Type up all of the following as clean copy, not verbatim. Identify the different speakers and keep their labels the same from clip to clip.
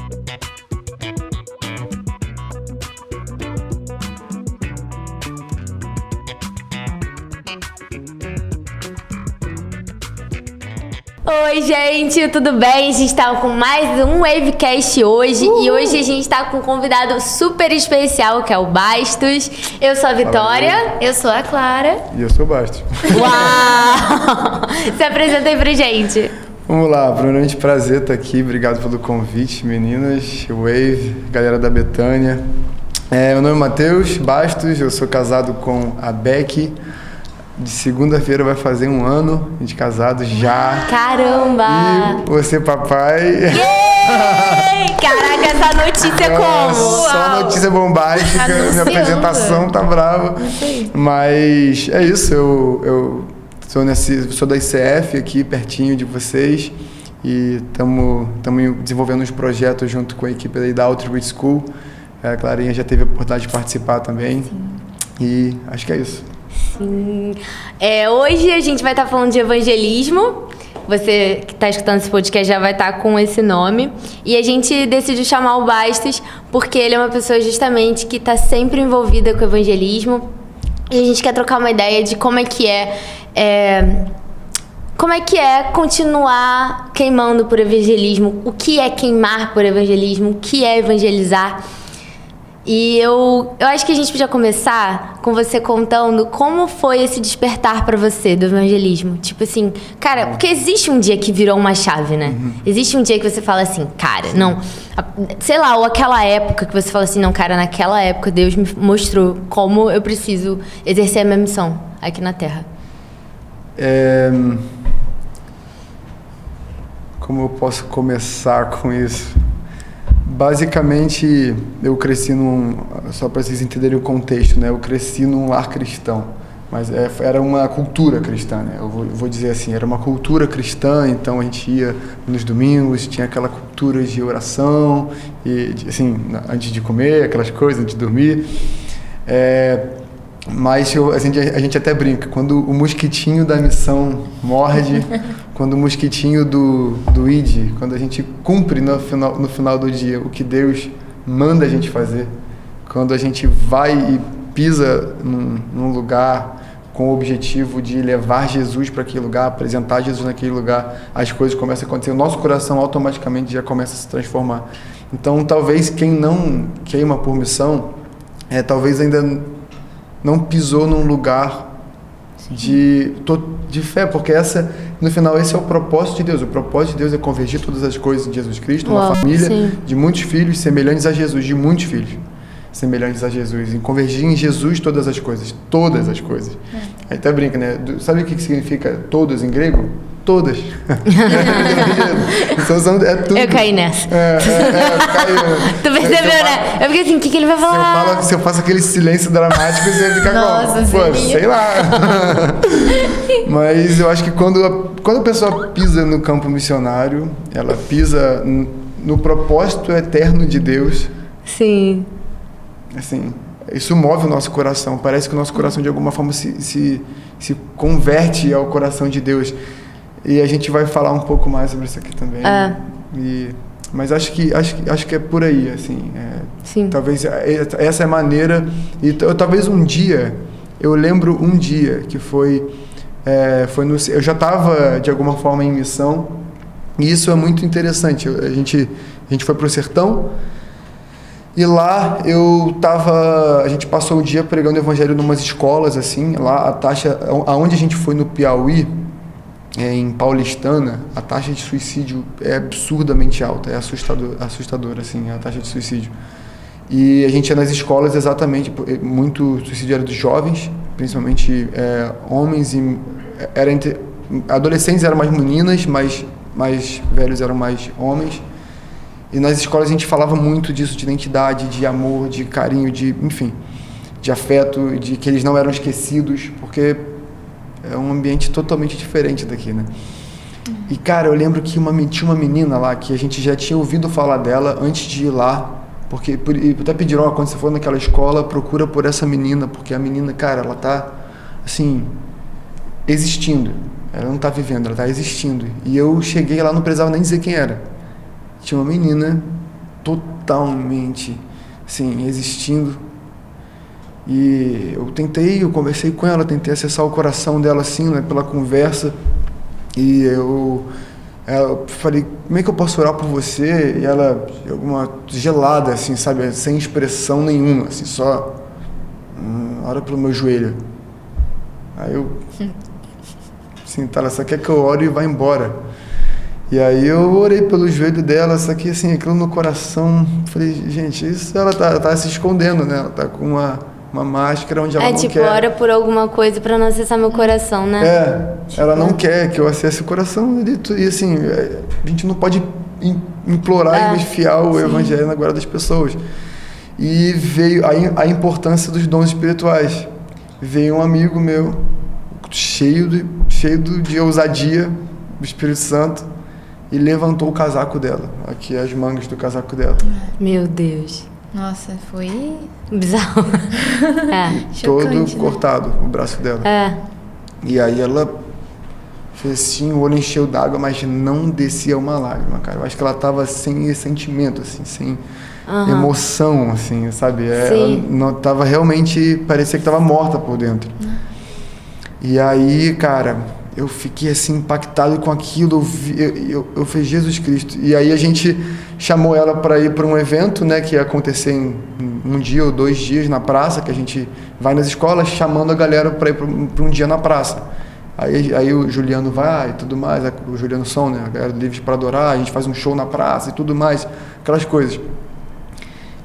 Speaker 1: Oi, gente, tudo bem? A gente tá com mais um Wavecast hoje. E hoje a gente tá com um convidado super especial, que é o Bastos. Eu sou a Vitória.
Speaker 2: Eu sou a Clara.
Speaker 3: E eu sou o Bastos.
Speaker 1: Uau! Se apresenta aí pra gente.
Speaker 3: Vamos lá, primeiramente prazer estar aqui. Obrigado pelo convite, meninas, Wave, galera da Betânia. Meu nome é Matheus Bastos, eu sou casado com a Becky. De segunda-feira vai fazer 1 ano de casado já.
Speaker 1: Caramba!
Speaker 3: E você, papai.
Speaker 1: Yay! Caraca, essa notícia como?
Speaker 3: Só notícia bombástica, minha apresentação tá brava. Mas é isso, eu sou da ICF aqui, pertinho de vocês. E estamos desenvolvendo uns projetos junto com a equipe aí da Outreach School. A Clarinha já teve a oportunidade de participar também. Sim. E acho que é isso.
Speaker 1: Sim. Hoje a gente vai estar falando de evangelismo. Você que está escutando esse podcast já vai estar com esse nome. E a gente decidiu chamar o Bastos porque ele é uma pessoa justamente que está sempre envolvida com o evangelismo. E a gente quer trocar uma ideia de como é que continuar queimando por evangelismo, o que é queimar por evangelismo, o que é evangelizar. E eu acho que a gente podia começar com você contando como foi esse despertar pra você do evangelismo. Tipo assim, cara, porque existe um dia que virou uma chave, né?
Speaker 3: Uhum.
Speaker 1: Existe um dia que você fala assim, cara, não... Sei lá, ou aquela época que você fala assim, não, cara, naquela época Deus me mostrou como eu preciso exercer a minha missão aqui na Terra.
Speaker 3: Como eu posso começar com isso? Basicamente, eu cresci só para vocês entenderem o contexto, né? Eu cresci num lar cristão, mas era uma cultura cristã, né? Eu vou dizer assim, era uma cultura cristã, então a gente ia nos domingos, tinha aquela cultura de oração, e assim, antes de comer, aquelas coisas, antes de dormir. Mas a gente até brinca, quando o mosquitinho da missão morde, quando o mosquitinho do ID, quando a gente cumpre no final do dia o que Deus manda a gente fazer, quando a gente vai e pisa num lugar com o objetivo de levar Jesus para aquele lugar, apresentar Jesus naquele lugar, as coisas começam a acontecer, o nosso coração automaticamente já começa a se transformar. Então, talvez quem não queima por missão, talvez ainda não pisou num lugar de fé, porque no final esse é o propósito de Deus. O propósito de Deus é convergir todas as coisas em Jesus Cristo, uma família de muitos filhos semelhantes a Jesus, de muitos filhos semelhantes a Jesus, em convergir em Jesus todas as coisas. Aí até brinca, né? Sabe o que significa todos em grego? Todas. É tudo.
Speaker 1: Eu caí nessa. Tu percebeu, né? Eu fiquei assim, o que ele vai falar?
Speaker 3: Se eu faço aquele silêncio dramático, você fica
Speaker 1: Nossa,
Speaker 3: como? Pô, sei lá. Mas eu acho que quando a pessoa pisa no campo missionário, ela pisa no propósito eterno de Deus.
Speaker 1: Sim.
Speaker 3: Assim, isso move o nosso coração. Parece que o nosso coração de alguma forma se converte ao coração de Deus. E a gente vai falar um pouco mais sobre isso aqui também. Mas acho que é por aí, assim.
Speaker 1: Sim.
Speaker 3: Talvez essa é a maneira. E talvez um dia, eu lembro um dia que eu já estava de alguma forma em missão. E isso é muito interessante. A gente foi para o sertão. E lá a gente passou o dia pregando o evangelho em umas escolas, assim. Lá a taxa, aonde a gente foi no Piauí, em Paulistana, a taxa de suicídio é absurdamente alta, é assustadora, assim, a taxa de suicídio. E a gente ia nas escolas exatamente, muito suicídio era dos jovens, principalmente homens, adolescentes eram mais meninas, mais velhos eram mais homens. E nas escolas a gente falava muito disso, de identidade, de amor, de carinho, enfim, de afeto, de que eles não eram esquecidos, porque é um ambiente totalmente diferente daqui, né? E, cara, eu lembro que tinha uma menina lá que a gente já tinha ouvido falar dela antes de ir lá, porque até pediram, quando você for naquela escola, procura por essa menina, porque a menina, cara, ela tá, assim, existindo. Ela não tá vivendo, ela tá existindo. E eu cheguei lá, não precisava nem dizer quem era. Tinha uma menina totalmente, assim, existindo. E eu conversei com ela, tentei acessar o coração dela, assim, né, pela conversa. E eu falei, como é que eu posso orar por você? E ela, alguma gelada, assim, sabe, sem expressão nenhuma, assim, só ora pelo meu joelho. Aí eu, assim, tá, ela só quer que eu ore e vá embora. E aí eu orei pelo joelho dela, só que, assim, aquilo no coração, falei, gente, isso ela tá se escondendo, né? Ela tá com uma máscara onde ela não
Speaker 1: tipo,
Speaker 3: quer.
Speaker 1: ora por alguma coisa pra não acessar meu coração, né?
Speaker 3: Ela não quer que eu acesse o coração dele. E assim, a gente não pode implorar e enfiar o evangelho na guarda das pessoas. E veio a importância dos dons espirituais. Veio um amigo meu, cheio de ousadia do Espírito Santo, e levantou o casaco dela, aqui as mangas do casaco dela.
Speaker 1: Meu Deus.
Speaker 2: Nossa, foi
Speaker 1: Bizarro.
Speaker 3: Todo
Speaker 2: chocante, né?
Speaker 3: cortado, o braço dela. E aí ela fez assim, o olho encheu d'água, mas não descia uma lágrima, cara. Eu acho que ela tava sem sentimento, assim, sem emoção, assim, sabe? Ela não tava realmente, parecia que tava morta por dentro. E aí, cara, eu fiquei assim impactado com aquilo, eu fiz Jesus Cristo. E aí a gente chamou ela para ir para um evento, né, que ia acontecer em um dia ou 2 dias na praça, que a gente vai nas escolas chamando a galera para ir para um dia na praça. Aí o Juliano vai e tudo mais, o Juliano Som, né, a galera Livres para Adorar, a gente faz um show na praça e tudo mais, aquelas coisas.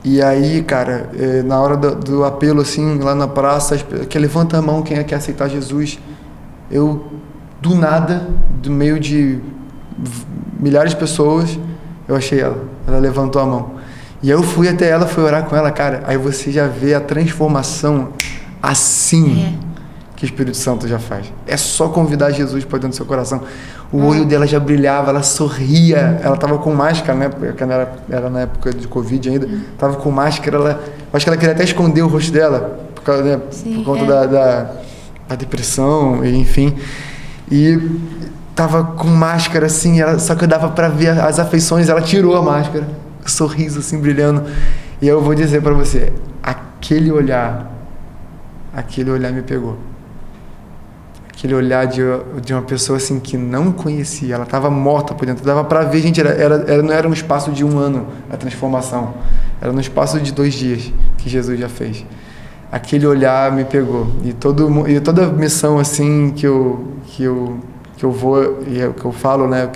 Speaker 3: E aí, cara, na hora do apelo, assim, lá na praça, que levanta a mão quem quer aceitar Jesus, eu, do nada, do meio de milhares de pessoas, eu achei ela levantou a mão. E eu fui até ela, fui orar com ela, cara, aí você já vê a transformação assim que o Espírito Santo já faz. É só convidar Jesus para dentro do seu coração. O olho dela já brilhava, ela sorria, ela tava com máscara, né, porque era na época de Covid ainda, tava com máscara, acho que ela queria até esconder o rosto dela, por conta da depressão, enfim, e tava com máscara assim, só que dava para ver as afeições, ela tirou a máscara, o sorriso assim brilhando, e eu vou dizer para você, aquele olhar me pegou. Aquele olhar de uma pessoa assim que não conhecia, ela estava morta por dentro, dava para ver, gente, não era um espaço de 1 ano a transformação, era no espaço de 2 dias que Jesus já fez. Aquele olhar me pegou, e toda missão assim que eu vou, e é o que eu falo, né,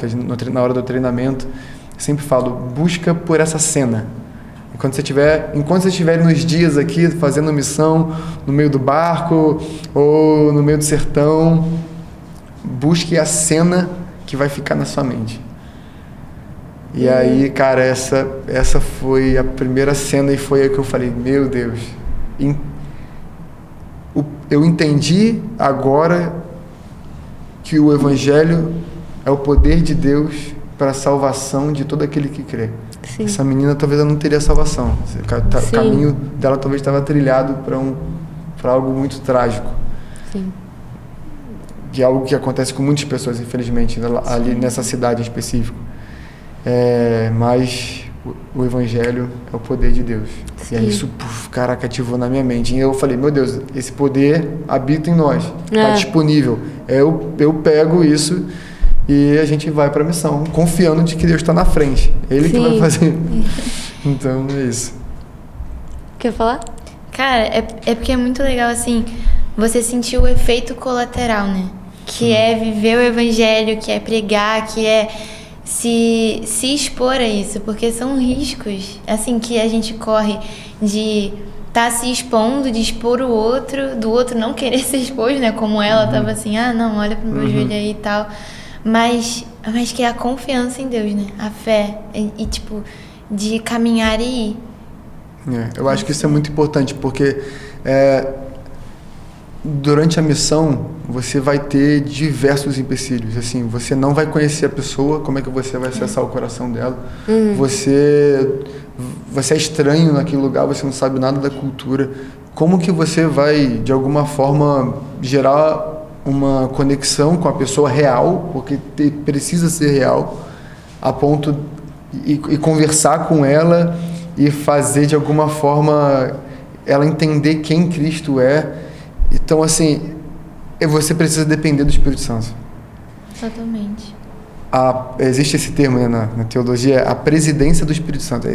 Speaker 3: na hora do treinamento, eu sempre falo, busca por essa cena. Enquanto você estiver nos dias aqui fazendo missão no meio do barco ou no meio do sertão, busque a cena que vai ficar na sua mente. E aí, cara, essa foi a primeira cena, e foi aí que eu falei, meu Deus, eu entendi agora que o Evangelho é o poder de Deus para a salvação de todo aquele que crê. Sim. Essa menina talvez ela não teria salvação. O caminho dela talvez estava trilhado para algo muito trágico. Sim. Que é algo que acontece com muitas pessoas, infelizmente, ali nessa cidade em específico. Mas o Evangelho é o poder de Deus. Sim. E aí isso, caraca, ativou na minha mente. E eu falei, meu Deus, esse poder habita em nós. Está disponível. Eu pego isso e a gente vai para a missão, confiando de que Deus está na frente. Ele que vai fazer. Então, é isso.
Speaker 1: Quer falar?
Speaker 2: Cara, é porque é muito legal, assim, você sentir o efeito colateral, né? Que é viver o Evangelho, que é pregar, que é se expor a isso. Porque são riscos, assim, que a gente corre de estar se expondo, de expor o outro, do outro não querer ser exposto, né? Como ela tava assim, não, olha pro meu joelho aí e tal. Mas que é a confiança em Deus, né? A fé e tipo, de caminhar e ir.
Speaker 3: Eu acho que isso é muito importante, porque durante a missão você vai ter diversos empecilhos. Assim, você não vai conhecer a pessoa, como é que você vai acessar o coração dela? Você é estranho naquele lugar, você não sabe nada da cultura. Como que você vai, de alguma forma, gerar uma conexão com a pessoa real, porque precisa ser real, a ponto e conversar com ela e fazer de alguma forma ela entender quem Cristo é. Então, assim, você precisa depender do Espírito Santo.
Speaker 2: Totalmente.
Speaker 3: Existe esse termo, né, na teologia, a presidência do Espírito Santo.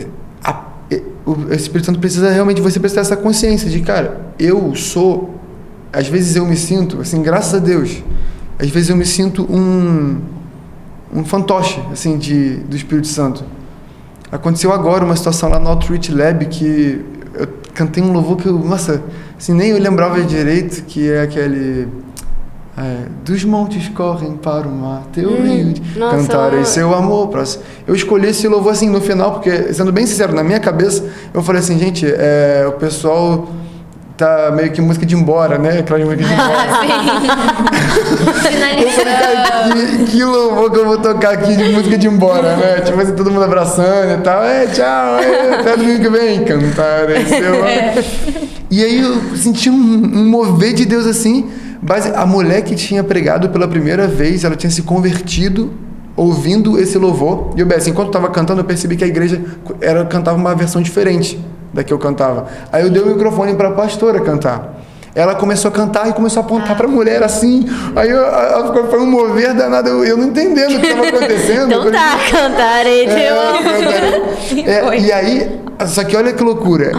Speaker 3: O Espírito Santo precisa realmente, você precisa ter essa consciência de, cara, às vezes eu me sinto, assim, graças a Deus, às vezes eu me sinto um fantoche, assim, do Espírito Santo. Aconteceu agora uma situação lá no Outreach Lab que eu cantei um louvor que nossa, assim, nem eu lembrava direito, que é aquele... dos montes correm para o mar, teu rio, cantarei seu amor. Eu escolhi esse louvor assim no final, porque, sendo bem sincero, na minha cabeça, eu falei assim, gente, o pessoal tá meio que música de ir embora, né? Aquela música de ir embora. Eu falei, cara, que louvor que eu vou tocar aqui de música de ir embora, né? Tipo assim, todo mundo abraçando e tal, tchau, até domingo que vem, cantarei seu amor. E aí eu senti um mover de Deus assim. A mulher que tinha pregado pela primeira vez, ela tinha se convertido ouvindo esse louvor. E eu, assim, enquanto eu estava cantando, eu percebi que a igreja cantava uma versão diferente da que eu cantava. Aí eu dei o microfone para a pastora cantar. Ela começou a cantar e começou a apontar para a mulher assim. Aí foi um mover danado, eu não entendendo o que estava acontecendo.
Speaker 1: Então tá, cantarei teu amor.
Speaker 3: E aí, só que olha que loucura.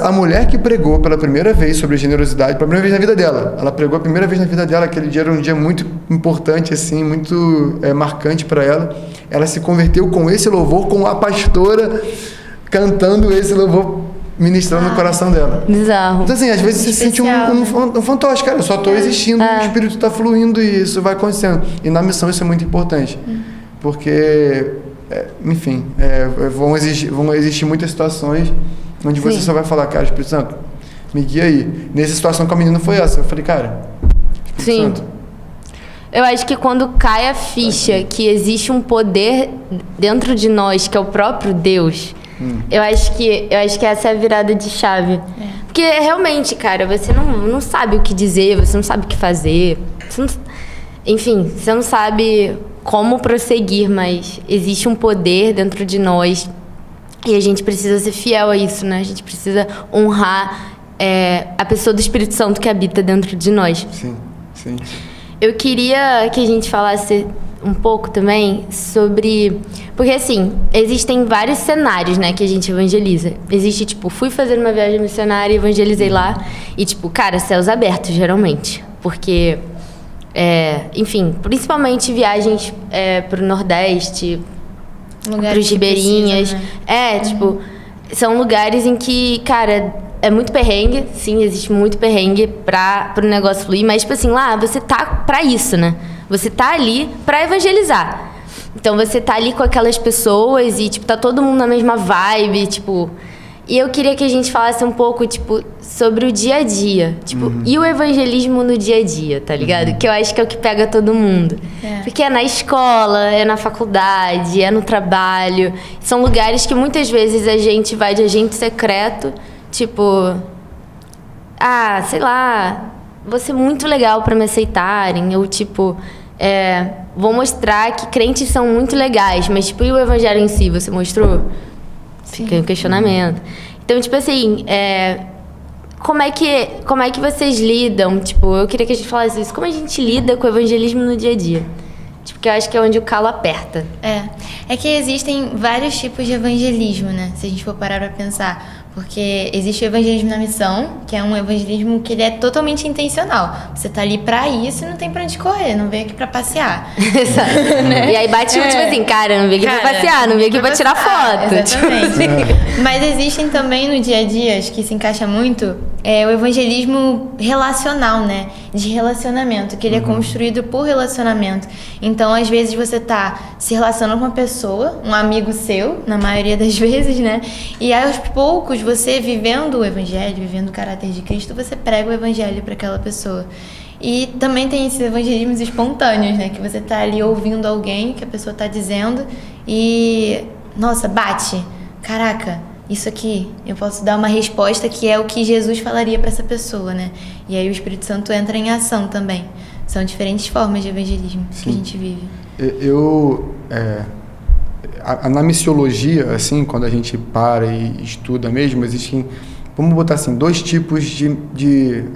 Speaker 3: A mulher que pregou pela primeira vez sobre generosidade, pela primeira vez na vida dela, ela pregou a primeira vez na vida dela, aquele dia era um dia muito importante, assim, muito marcante para ela. Ela se converteu com esse louvor, com a pastora cantando esse louvor, ministrando no coração dela.
Speaker 1: Bizarro.
Speaker 3: Então, assim, às vezes você sente um fantoche, cara, eu só estou existindo, o Espírito está fluindo e isso vai acontecendo. E na missão isso é muito importante, porque, enfim, vão existir muitas situações onde você só vai falar, cara, Espírito Santo, me guia aí. Nessa situação com a menina foi essa. Eu falei, cara, Espírito Santo.
Speaker 1: Eu acho que quando cai a ficha que existe um poder dentro de nós, que é o próprio Deus, eu acho que essa é a virada de chave. Porque realmente, cara, você não sabe o que dizer, você não sabe o que fazer. Você não sabe como prosseguir, mas existe um poder dentro de nós. E a gente precisa ser fiel a isso, né? A gente precisa honrar a pessoa do Espírito Santo que habita dentro de nós.
Speaker 3: Sim, sim.
Speaker 1: Eu queria que a gente falasse um pouco também sobre... Porque, assim, existem vários cenários, né, que a gente evangeliza. Existe, tipo, fui fazer uma viagem missionária e evangelizei lá. E, tipo, cara, céus abertos, geralmente. Porque, enfim, principalmente viagens pro Nordeste... Para os ribeirinhas.
Speaker 2: Precisa, né?
Speaker 1: Tipo, são lugares em que, cara, é muito perrengue. Sim, existe muito perrengue pro negócio fluir. Mas, tipo assim, lá você tá pra isso, né? Você tá ali pra evangelizar. Então, você tá ali com aquelas pessoas e, tipo, tá todo mundo na mesma vibe, tipo... E eu queria que a gente falasse um pouco, tipo, sobre o dia a dia. Tipo, e o evangelismo no dia a dia, tá ligado? Que eu acho que é o que pega todo mundo. Porque é na escola, é na faculdade, é no trabalho. São lugares que muitas vezes a gente vai de agente secreto, tipo... sei lá, vou ser muito legal pra me aceitarem. Ou, tipo, vou mostrar que crentes são muito legais. Mas, tipo, e o evangelho em si, você mostrou? Fica um questionamento. Então, tipo assim, como é que vocês lidam? Tipo, eu queria que a gente falasse isso. Como a gente lida com o evangelismo no dia a dia? Tipo, que eu acho que é onde o calo aperta.
Speaker 2: É que existem vários tipos de evangelismo, né? Se a gente for parar pra pensar. Porque existe o evangelismo na missão, que é um evangelismo que ele é totalmente intencional. Você tá ali pra isso e não tem pra onde correr, não veio aqui pra passear.
Speaker 1: Exato. Né? E aí bate tipo assim, cara, não veio aqui pra passear, não veio aqui pra tirar foto.
Speaker 2: Exatamente. Mas existem também no dia a dia, acho que se encaixa muito, o evangelismo relacional, né? De relacionamento, que ele é construído por relacionamento. Então, às vezes, você tá se relacionando com uma pessoa, um amigo seu, na maioria das vezes, né? E aí, aos poucos, você vivendo o evangelho, vivendo o caráter de Cristo, você prega o evangelho para aquela pessoa. E também tem esses evangelismos espontâneos, né? Que você tá ali ouvindo alguém que a pessoa tá dizendo e... Nossa, bate. Caraca, isso aqui, eu posso dar uma resposta que é o que Jesus falaria para essa pessoa, né? E aí o Espírito Santo entra em ação também. São diferentes formas de evangelismo que a gente vive.
Speaker 3: na missiologia, assim, quando a gente para e estuda mesmo, existem, vamos botar assim, 2 tipos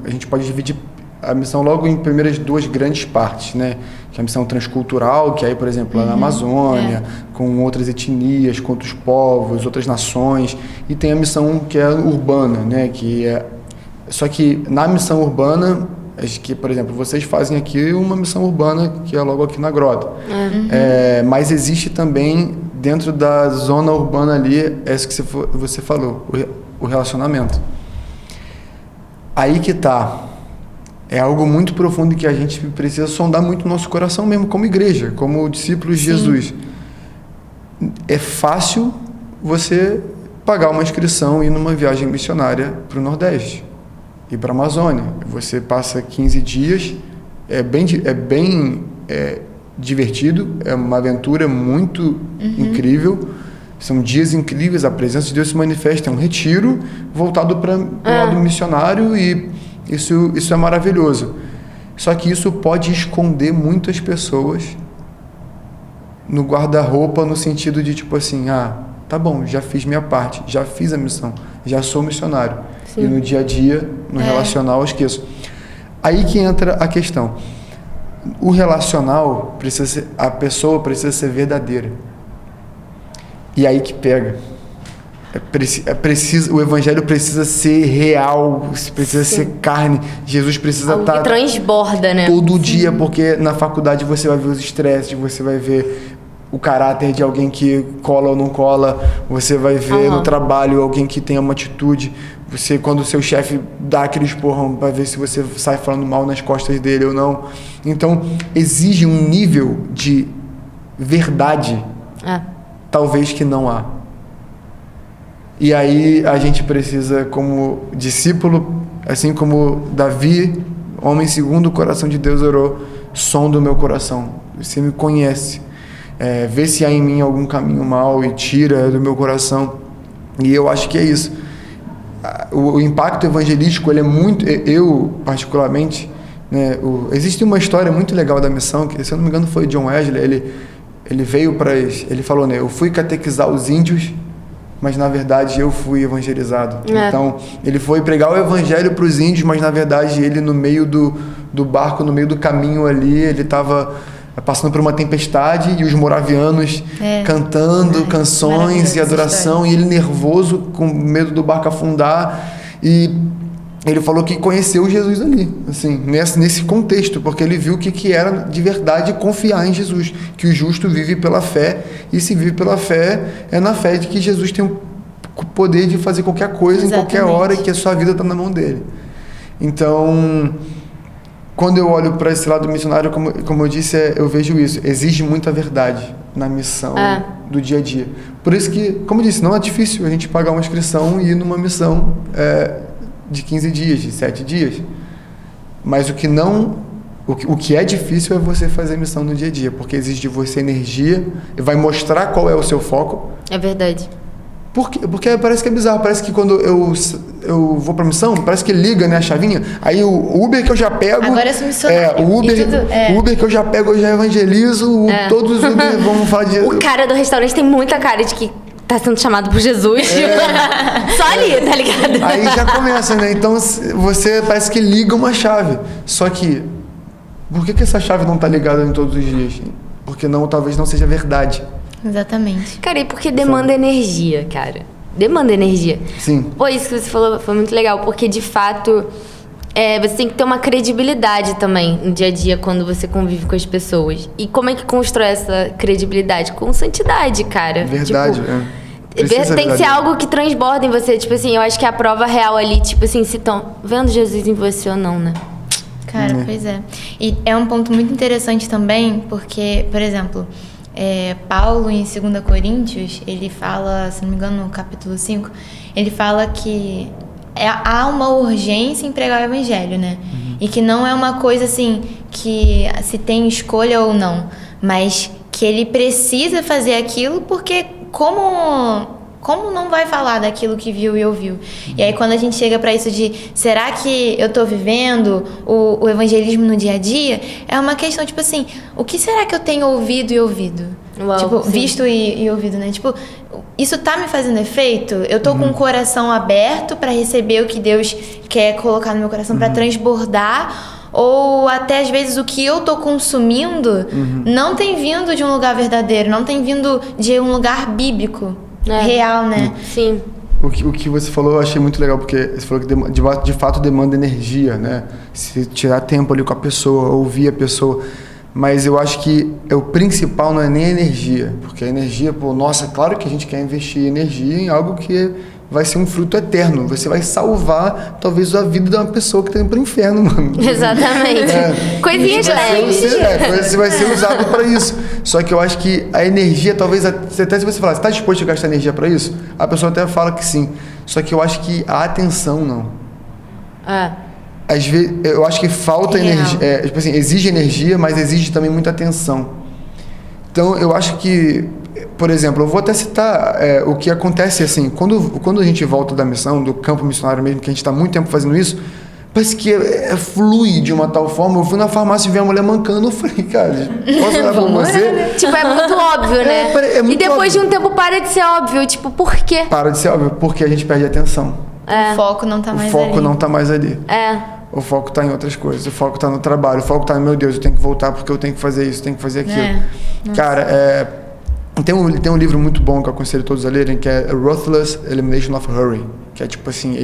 Speaker 3: a gente pode dividir a missão logo em primeiras 2 grandes partes, né? Que é a missão transcultural, que aí, por exemplo, lá na Amazônia, com outras etnias, com outros povos, outras nações, e tem a missão que é urbana, né? Só que na missão urbana, acho que, por exemplo, vocês fazem aqui uma missão urbana, que é logo aqui na Grota. Mas existe também, dentro da zona urbana ali, é isso que você falou, o relacionamento. Aí que tá. É algo muito profundo que a gente precisa sondar muito no nosso coração mesmo, como igreja, como discípulos de Jesus. É fácil você pagar uma inscrição e ir numa viagem missionária para o Nordeste e para a Amazônia. Você passa 15 dias, é bem divertido, é uma aventura muito incrível, são dias incríveis, a presença de Deus se manifesta, é um retiro voltado para o lado missionário e isso é maravilhoso. Só que isso pode esconder muitas pessoas no guarda-roupa, no sentido de tipo assim, tá bom, já fiz minha parte, já fiz a missão, já sou missionário. Sim. E no dia a dia, no relacional, eu esqueço. Aí que entra a questão. O relacional, a pessoa precisa ser verdadeira. E aí que pega. O evangelho precisa ser real, precisa ser carne. Jesus precisa estar
Speaker 1: que transborda, né?
Speaker 3: Todo dia, porque na faculdade você vai ver os estresses, você vai ver o caráter de alguém que cola ou não cola, você vai ver no trabalho alguém que tem uma atitude, você, quando o seu chefe dá aquele esporrão, vai ver se você sai falando mal nas costas dele ou não. Então, exige um nível de verdade, talvez que não há. E aí a gente precisa, como discípulo, assim como Davi, homem segundo o coração de Deus, orou, sonda o meu coração, você me conhece, vê se há em mim algum caminho mau e tira do meu coração. E eu acho que é isso. O impacto evangelístico, ele é muito, eu particularmente, né, existe uma história muito legal da missão, que se eu não me engano foi John Wesley, ele veio ele falou, né, eu fui catequizar os índios, mas na verdade eu fui evangelizado. Então, ele foi pregar o evangelho para os índios, mas na verdade ele no meio do barco, no meio do caminho ali, ele estava passando por uma tempestade e os moravianos cantando canções e adoração, e ele nervoso, com medo do barco afundar, e ele falou que conheceu Jesus ali, assim, nesse contexto, porque ele viu que era de verdade confiar em Jesus, que o justo vive pela fé, e se vive pela fé, é na fé de que Jesus tem o poder de fazer qualquer coisa, em qualquer hora, e que a sua vida está na mão dele. Então, quando eu olho para esse lado missionário, como eu disse, eu vejo isso, exige muita verdade na missão do dia a dia. Por isso que, como eu disse, não é difícil a gente pagar uma inscrição e ir numa missão de 15 dias, de 7 dias. Mas o que é difícil é você fazer missão no dia a dia, porque exige de você energia, e vai mostrar qual é o seu foco.
Speaker 1: É verdade.
Speaker 3: Porque parece que é bizarro, parece que quando eu vou pra missão, parece que liga, né, a chavinha, aí o Uber que eu já pego...
Speaker 2: Agora eu sou missionário.
Speaker 3: O Uber que eu já pego, eu já evangelizo, todos os Uber, vamos falar de...
Speaker 1: O cara do restaurante tem muita cara de que tá sendo chamado por Jesus. Só ali, tá ligado?
Speaker 3: Aí já começa, né? Então você parece que liga uma chave. Só que, por que essa chave não tá ligada em todos os dias? Porque talvez não seja verdade.
Speaker 2: Exatamente.
Speaker 1: Cara, e porque demanda energia, cara. Demanda energia.
Speaker 3: Sim.
Speaker 1: Pô, isso que você falou foi muito legal, porque de fato você tem que ter uma credibilidade também no dia a dia quando você convive com as pessoas. E como é que constrói essa credibilidade? Com santidade, cara.
Speaker 3: Verdade,
Speaker 1: tem que ser algo que transborda em você. Tipo assim, eu acho que a prova real ali, tipo assim, se estão vendo Jesus em você ou não, né?
Speaker 2: Cara, pois é. E é um ponto muito interessante também, porque, por exemplo, Paulo, em 2 Coríntios, ele fala, se não me engano, no capítulo 5, ele fala que há uma urgência em pregar o evangelho, né? E que não é uma coisa assim, que se tem escolha ou não, mas que ele precisa fazer aquilo porque como como não vai falar daquilo que viu e ouviu? E aí quando a gente chega pra isso de, será que eu tô vivendo o evangelismo no dia a dia? É uma questão, tipo assim, o que será que eu tenho ouvido e ouvido?
Speaker 1: Uau,
Speaker 2: tipo,
Speaker 1: sim.
Speaker 2: visto e ouvido, né? Tipo, isso tá me fazendo efeito? Eu tô com o coração aberto pra receber o que Deus quer colocar no meu coração, pra transbordar? Ou até às vezes o que eu tô consumindo não tem vindo de um lugar verdadeiro, não tem vindo de um lugar bíblico, real, né?
Speaker 1: Sim.
Speaker 3: O que você falou eu achei muito legal, porque você falou que de fato demanda energia, né? Se tirar tempo ali com a pessoa, ouvir a pessoa. Mas eu acho que o principal não é nem a energia, porque a energia, pô, nossa, claro que a gente quer investir energia em algo que vai ser um fruto eterno. Você vai salvar, talvez, a vida de uma pessoa que está indo pro inferno, mano.
Speaker 1: Exatamente. Coisinhas leves.
Speaker 3: Você vai ser usado para isso. Só que eu acho que a energia, talvez, até se você falar, você está disposto a gastar energia para isso? A pessoa até fala que sim. Só que eu acho que a atenção, não. Às vezes, eu acho que falta energia. Tipo assim, exige energia, mas exige também muita atenção. Então, eu acho que, por exemplo, eu vou até citar o que acontece assim, quando a gente volta da missão, do campo missionário mesmo, que a gente está muito tempo fazendo isso, parece que flui de uma tal forma. Eu fui na farmácia e vi uma mulher mancando, eu falei, cara, posso orar por você?
Speaker 1: Tipo, é muito óbvio, né?
Speaker 3: É muito
Speaker 1: e depois
Speaker 3: óbvio.
Speaker 1: de um tempo para de ser óbvio. Tipo, por quê?
Speaker 3: Para de ser óbvio, porque a gente perde a atenção.
Speaker 2: O foco não tá mais
Speaker 3: O foco
Speaker 2: ali.
Speaker 3: não tá mais ali. O foco tá em outras coisas, o foco tá no trabalho, o foco tá no, meu Deus, eu tenho que voltar porque eu tenho que fazer isso, tenho que fazer aquilo. Cara, tem um livro muito bom que eu aconselho todos a lerem, que é Ruthless Elimination of Hurry, que é tipo assim,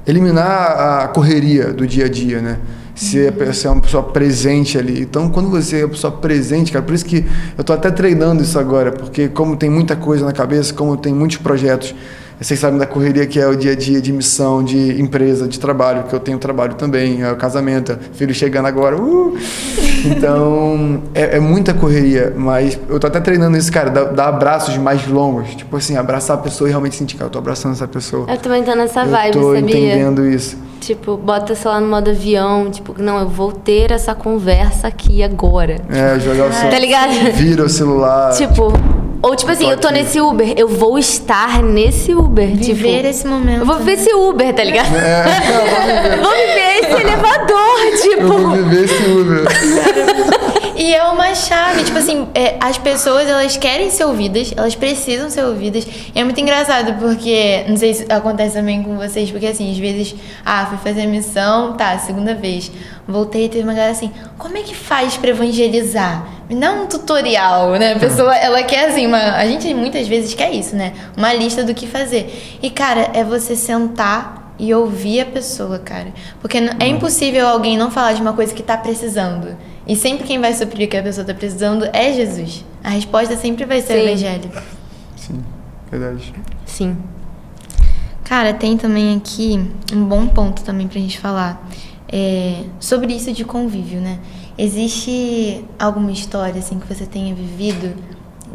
Speaker 3: eliminar a correria do dia a dia, né? Ser uma pessoa presente ali. Então, quando você é uma pessoa presente, cara, por isso que eu tô até treinando isso agora, porque como tem muita coisa na cabeça, como tem muitos projetos, vocês sabem da correria que é o dia a dia de missão, de empresa, de trabalho, que eu tenho trabalho também, é o casamento, filho chegando agora. Então, é muita correria, mas eu tô até treinando isso, cara, dar abraços mais longos, tipo assim, abraçar a pessoa e realmente sentir, cara, eu tô abraçando essa pessoa.
Speaker 1: Eu também tô nessa vibe,
Speaker 3: eu tô
Speaker 1: sabia?
Speaker 3: entendendo isso.
Speaker 1: Tipo, bota, sei lá, no modo avião, tipo, não, eu vou ter essa conversa aqui agora.
Speaker 3: Jogar o celular.
Speaker 1: Tá ligado?
Speaker 3: Vira o celular.
Speaker 1: Tipo, ou tipo assim, eu tô nesse Uber, eu vou estar nesse Uber.
Speaker 2: Viver
Speaker 1: tipo,
Speaker 2: esse momento.
Speaker 1: Eu vou viver esse Uber, tá ligado?
Speaker 3: Eu
Speaker 1: Vou viver esse elevador, tipo.
Speaker 3: Eu vou viver esse Uber.
Speaker 2: E é uma chave, tipo assim, as pessoas, elas querem ser ouvidas, elas precisam ser ouvidas. E é muito engraçado, porque, não sei se acontece também com vocês, porque assim, às vezes, fui fazer a missão, segunda vez, voltei e teve uma galera assim, como é que faz pra evangelizar? Me dá um tutorial, né? A pessoa, ela quer assim, a gente muitas vezes quer isso, né? Uma lista do que fazer. E, cara, é você sentar e ouvir a pessoa, cara. Porque é impossível alguém não falar de uma coisa que tá precisando. E sempre quem vai suprir o que a pessoa tá precisando é Jesus. A resposta sempre vai ser o evangelho.
Speaker 3: Sim, verdade.
Speaker 1: Sim.
Speaker 2: Cara, tem também aqui um bom ponto também pra gente falar. Sobre isso de convívio, né? Existe alguma história, assim, que você tenha vivido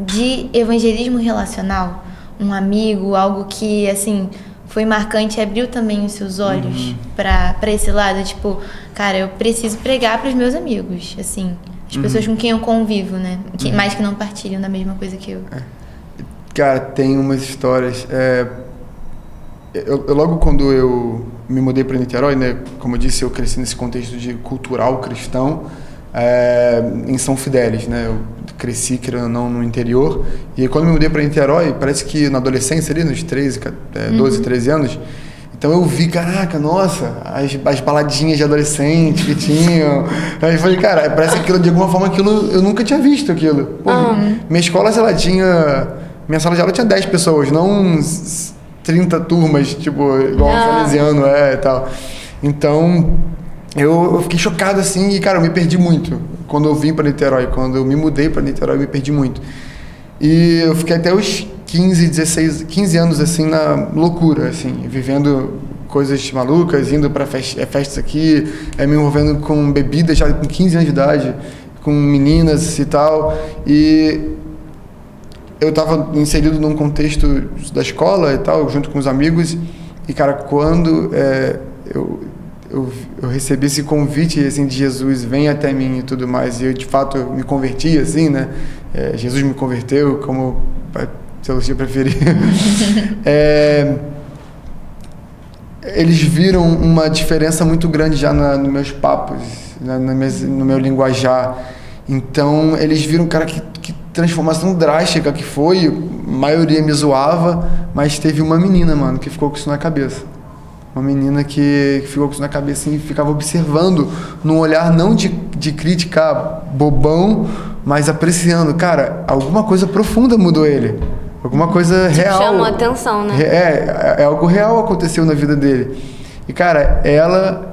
Speaker 2: de evangelismo relacional? Um amigo, algo que, assim, foi marcante e abriu também os seus olhos pra esse lado? Tipo, cara, eu preciso pregar pros meus amigos, assim, as pessoas com quem eu convivo, né? Mais que não partilham da mesma coisa que eu.
Speaker 3: Cara, tem umas histórias. Logo quando eu me mudei para Niterói, né? Como eu disse, eu cresci nesse contexto de cultural cristão, em São Fidélis, né? Eu cresci, querendo ou não, no interior. E aí, quando me mudei para Niterói, parece que na adolescência ali, nos 12, 13 anos, então eu vi, caraca, nossa, as baladinhas de adolescente que tinham. Aí eu falei, cara, parece que aquilo, de alguma forma, eu nunca tinha visto aquilo. Pô, minha escola, sei lá, minha sala de aula tinha 10 pessoas, não uns 30 turmas, tipo, igual um salesiano e tal. Então, eu fiquei chocado, assim, e, cara, eu me perdi muito. Quando eu vim para Niterói, quando eu me mudei para Niterói, eu me perdi muito. E eu fiquei até os 15 anos, assim, na loucura, assim, vivendo coisas malucas, indo para festas aqui, me envolvendo com bebidas já com 15 anos de idade, com meninas e tal. E eu estava inserido num contexto da escola e tal, junto com os amigos. E, cara, quando eu recebi esse convite, assim, de Jesus, vem até mim e tudo mais, e eu, de fato, me converti, assim, né? Jesus me converteu, como teologia preferir. Eles viram uma diferença muito grande já nos meus papos, no meu linguajar. Então, eles viram, cara, que transformação drástica que foi. A maioria me zoava, mas teve uma menina, mano, que ficou com isso na cabeça. Uma menina que ficou com isso na cabeça e ficava observando, num olhar não de crítica bobão, mas apreciando. Cara, alguma coisa profunda mudou ele. Alguma coisa real.
Speaker 1: Chamou a atenção, né?
Speaker 3: É algo real aconteceu na vida dele. E, cara,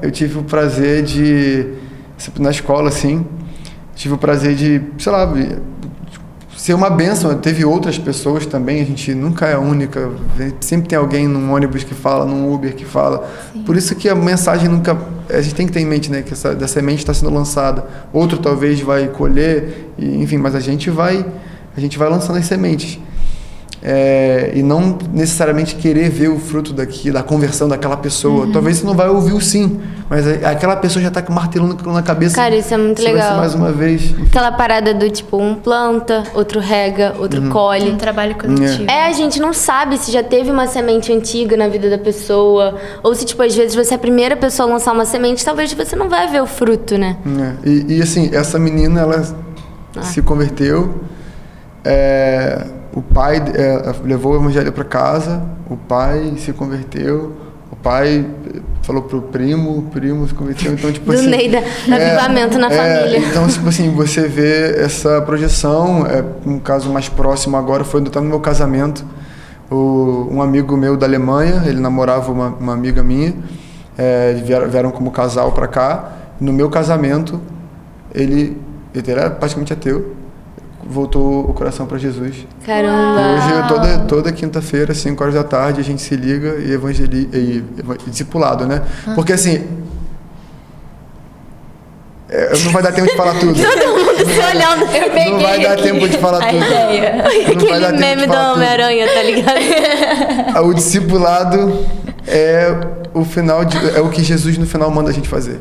Speaker 3: eu tive o prazer de... Na escola, assim, tive o prazer de, sei lá, ser uma bênção. Teve outras pessoas também, a gente nunca é a única. Sempre tem alguém num ônibus que fala, num Uber que fala. Sim. Por isso que a mensagem nunca... A gente tem que ter em mente, né, que essa semente está sendo lançada. Outro talvez vai colher, enfim, mas a gente vai lançando as sementes. E não necessariamente querer ver o fruto da conversão daquela pessoa. Talvez você não vai ouvir o sim, mas aquela pessoa já está martelando aquilo na cabeça.
Speaker 1: Cara, isso é muito legal.
Speaker 3: Vai ser mais uma vez.
Speaker 1: Aquela parada do tipo, um planta, outro rega, outro colhe.
Speaker 2: Um trabalho coletivo.
Speaker 1: A gente não sabe se já teve uma semente antiga na vida da pessoa, ou se, tipo, às vezes você é a primeira pessoa a lançar uma semente, talvez você não vai ver o fruto, né?
Speaker 3: E assim, essa menina, ela se converteu. O pai levou o evangelho para casa, o pai se converteu, o pai falou pro primo, o primo se converteu, então tipo assim... Do
Speaker 1: meio do avivamento na família.
Speaker 3: Então, tipo assim, você vê essa projeção, um caso mais próximo agora foi no meu casamento, um amigo meu da Alemanha, ele namorava uma amiga minha, vieram como casal para cá, no meu casamento, ele era praticamente ateu, voltou o coração para Jesus.
Speaker 1: Caramba!
Speaker 3: E hoje, toda quinta-feira, 5 horas da tarde, a gente se liga e discipulado, né? Porque assim, não vai dar tempo de falar tudo.
Speaker 1: Todo mundo se olhando, eu peguei.
Speaker 3: Não vai dar tempo de falar tudo.
Speaker 1: Ideia. Aquele meme do Homem-Aranha, tá ligado?
Speaker 3: O discipulado o final é o que Jesus no final manda a gente fazer.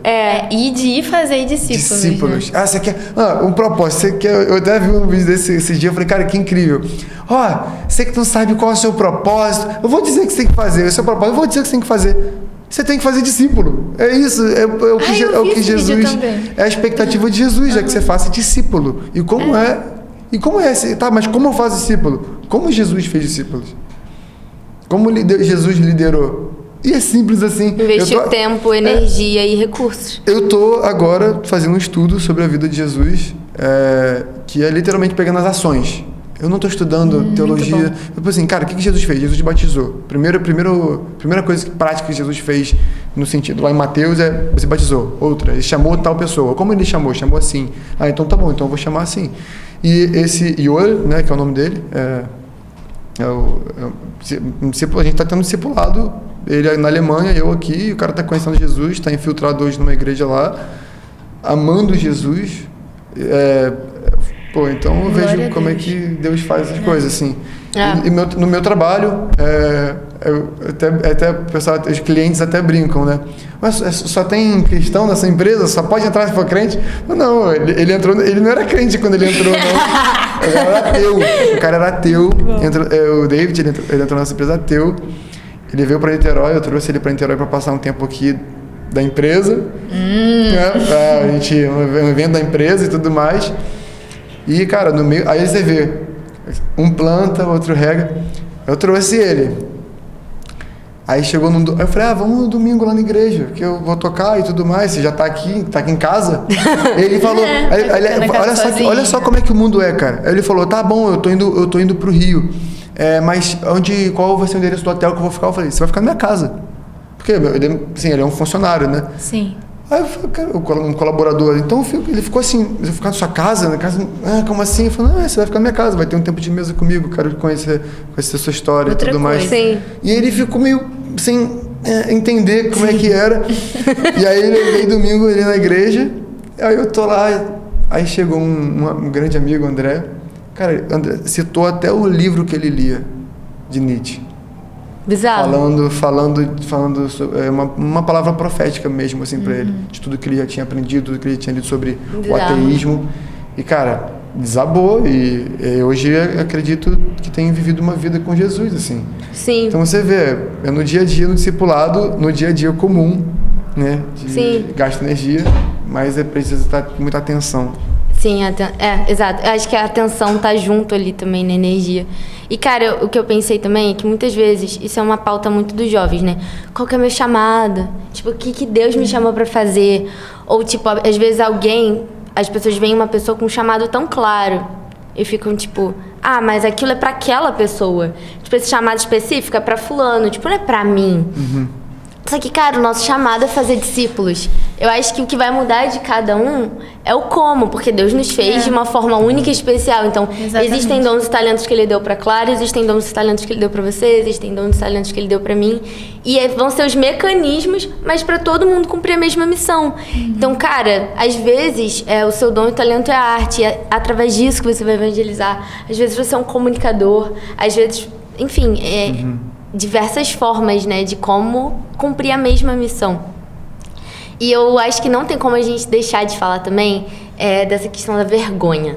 Speaker 2: E de fazer discípulos.
Speaker 3: Né? Você quer um propósito, você quer, eu até vi um vídeo desse esse dia, eu falei, cara, que incrível. Você que não sabe qual é o seu propósito, eu vou dizer o que você tem que fazer, o seu propósito, eu vou dizer o que você tem que fazer. Você tem que fazer discípulo. É isso, é o que Jesus, é a expectativa de Jesus, é que você faça discípulo. E como é esse, tá, mas como eu faço discípulo? Como Jesus fez discípulos? Como Jesus liderou? E é simples assim.
Speaker 1: Investir tempo, energia e recursos.
Speaker 3: Eu tô agora fazendo um estudo sobre a vida de Jesus, que é literalmente pegando as ações. Eu não estou estudando teologia. Eu pensei assim, cara, o que Jesus fez? Jesus batizou. Primeira coisa prática que Jesus fez no sentido, lá em Mateus, você batizou. Outra, ele chamou tal pessoa. Como ele chamou? Chamou assim. Então tá bom, então eu vou chamar assim. E esse Yoel, né, que é o nome dele, a gente está tendo discipulado, ele na Alemanha, eu aqui, o cara está conhecendo Jesus, está infiltrado hoje numa igreja lá, amando Jesus. Então eu vejo como é que Deus faz as coisas, assim. E no meu trabalho, até pessoal, os clientes até brincam, né? Mas só tem cristão nessa empresa? Só pode entrar se for crente? Não, ele entrou, ele não era crente quando ele entrou, não. Ele era ateu. O cara era ateu. O David, ele entrou nessa empresa ateu. Ele veio para Niterói, eu trouxe ele para Niterói para passar um tempo aqui da empresa. A gente, um evento da empresa e tudo mais. E, cara, no meio, aí você vê, um planta, outro rega. Eu trouxe ele. Aí chegou aí eu falei, vamos no domingo lá na igreja, que eu vou tocar e tudo mais, você já tá aqui em casa. Ele falou, olha só como é que o mundo é, cara. Aí ele falou, tá bom, eu tô indo pro Rio. Mas qual vai ser o endereço do hotel que eu vou ficar? Eu falei, você vai ficar na minha casa. Porque ele é um funcionário, né?
Speaker 2: Sim.
Speaker 3: Aí eu falei, cara, um colaborador, então ele ficou assim, eu vou ficar na sua casa, como assim? Eu falei, você vai ficar na minha casa, vai ter um tempo de mesa comigo, quero conhecer a sua história e tudo mais.
Speaker 1: Sim.
Speaker 3: E ele ficou meio sem entender como é que era. E aí ele veio domingo ali na igreja, aí eu tô lá, aí chegou um grande amigo, André, cara, André citou até o livro que ele lia, de Nietzsche.
Speaker 1: Bizarro.
Speaker 3: Falando sobre, uma palavra profética mesmo, assim, para ele, de tudo que ele já tinha aprendido, tudo que ele tinha lido sobre o ateísmo. E, cara, desabou e hoje acredito que tem vivido uma vida com Jesus, assim.
Speaker 1: Sim.
Speaker 3: Então você vê, é no dia a dia, no discipulado, no dia a dia comum, né?
Speaker 1: Sim.
Speaker 3: Gasta energia, mas é preciso estar com muita atenção.
Speaker 1: Sim, exato. Eu acho que a atenção tá junto ali também na energia. E, cara, o que eu pensei também é que muitas vezes, isso é uma pauta muito dos jovens, né? Qual que é o meu chamado? Tipo, o que Deus me chamou pra fazer? Ou, tipo, às vezes as pessoas veem uma pessoa com um chamado tão claro e ficam, tipo, mas aquilo é pra aquela pessoa. Tipo, esse chamado específico é pra fulano, tipo, não é pra mim. Só que, cara, o nosso chamado é fazer discípulos. Eu acho que o que vai mudar de cada um é o como, porque Deus nos fez de uma forma única e especial. Então, existem dons e talentos que Ele deu pra Clara, existem dons e talentos que Ele deu pra você, existem dons e talentos que Ele deu pra mim. E vão ser os mecanismos, mas pra todo mundo cumprir a mesma missão. Então, cara, às vezes, o seu dom e talento é a arte, é através disso que você vai evangelizar. Às vezes você é um comunicador, às vezes, enfim, diversas formas, né, de como cumprir a mesma missão. E eu acho que não tem como a gente deixar de falar também dessa questão da vergonha.